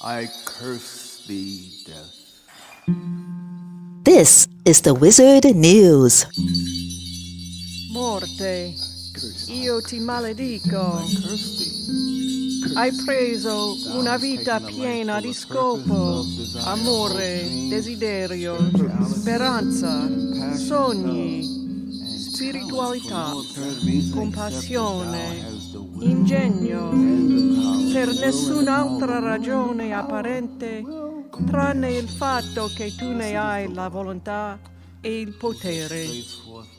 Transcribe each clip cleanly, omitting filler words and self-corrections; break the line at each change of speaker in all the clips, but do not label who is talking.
I curse thee, death.
This is the Wizard News.
Morte, io ti maledico.
Curse thee.
Hai preso una vita piena di scopo, amore, desiderio, speranza, sogni, spiritualità, compassione, ingegno, per nessun'altra ragione apparente tranne il fatto che tu ne hai la volontà e il potere.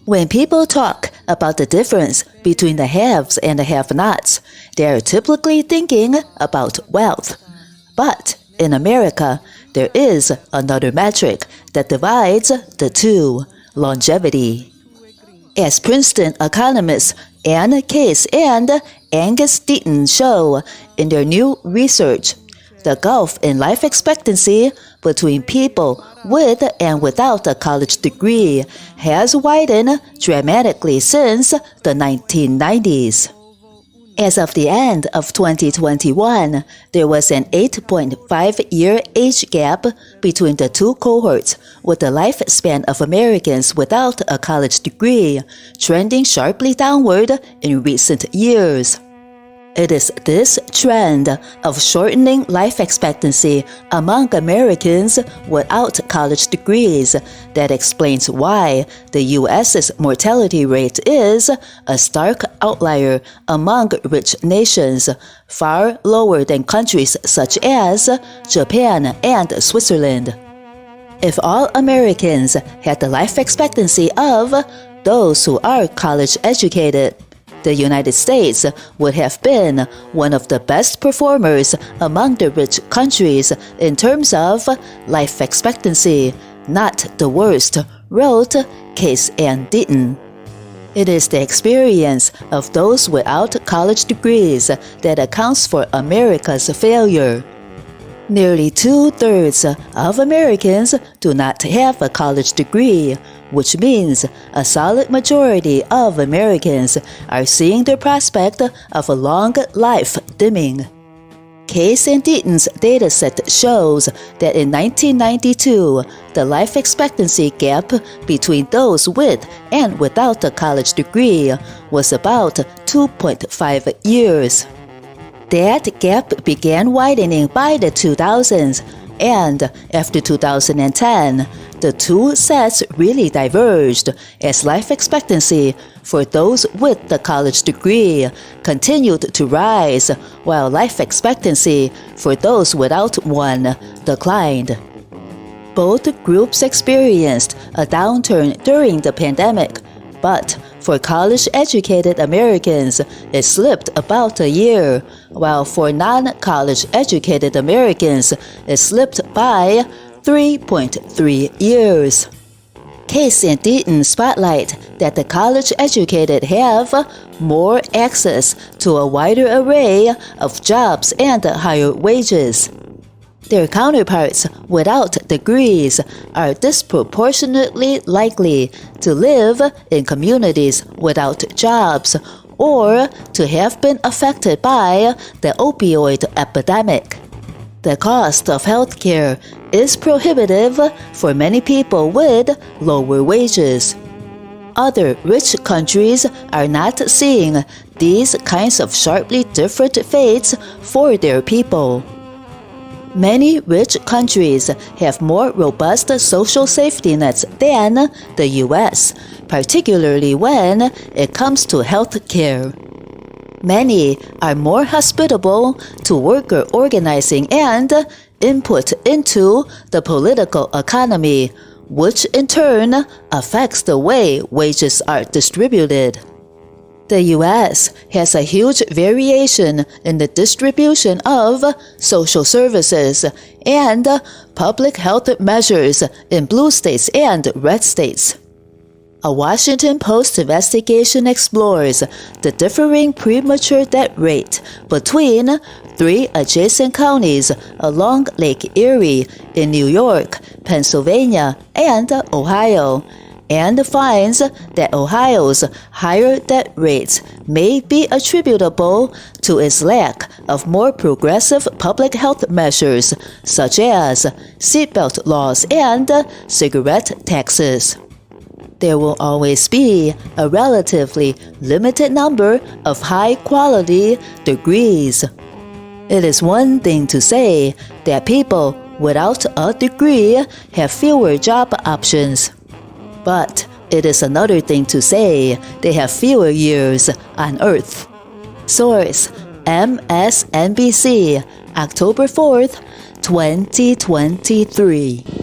When people talk about the difference between the haves and the have-nots, they are typically thinking about wealth. But in America, there is another metric that divides the two: longevity. As Princeton economists Ann Case and Angus Deaton show in their new research, the gulf in life expectancy between people with and without a college degree has widened dramatically since the 1990s. As of the end of 2021, there was an 8.5-year age gap between the two cohorts, with the lifespan of Americans without a college degree trending sharply downward in recent years. It is this trend of shortening life expectancy among Americans without college degrees that explains why the U.S.'s mortality rate is a stark outlier among rich nations, far lower than countries such as Japan and Switzerland. If all Americans had the life expectancy of those who are college educated, the United States would have been one of the best performers among the rich countries in terms of life expectancy, not the worst, wrote Case and Deaton. It is the experience of those without college degrees that accounts for America's failure. Nearly 2/3 of Americans do not have a college degree, which means a solid majority of Americans are seeing their prospect of a long life dimming. Case and Deaton's dataset shows that in 1992, the life expectancy gap between those with and without a college degree was about 2.5 years. That gap began widening by the 2000s, and after 2010, the two sets really diverged as life expectancy for those with the college degree continued to rise, while life expectancy for those without one declined. Both groups experienced a downturn during the pandemic, but for college-educated Americans, it slipped about a year, while for non-college educated Americans, it slipped by 3.3 years. Case and Deaton spotlight that the college-educated have more access to a wider array of jobs and higher wages. Their counterparts without degrees are disproportionately likely to live in communities without jobs or to have been affected by the opioid epidemic. The cost of healthcare is prohibitive for many people with lower wages. Other rich countries are not seeing these kinds of sharply different fates for their people. Many rich countries have more robust social safety nets than the U.S., particularly when it comes to health care. Many are more hospitable to worker organizing and input into the political economy, which in turn affects the way wages are distributed. The U.S. has a huge variation in the distribution of social services and public health measures in blue states and red states. A Washington Post investigation explores the differing premature death rate between 3 adjacent counties along Lake Erie in New York, Pennsylvania, and Ohio, and finds that Ohio's higher death rates may be attributable to its lack of more progressive public health measures such as seatbelt laws and cigarette taxes. There will always be a relatively limited number of high-quality degrees. It is one thing to say that people without a degree have fewer job options, but it is another thing to say they have fewer years on Earth. Source: MSNBC, October 4th, 2023.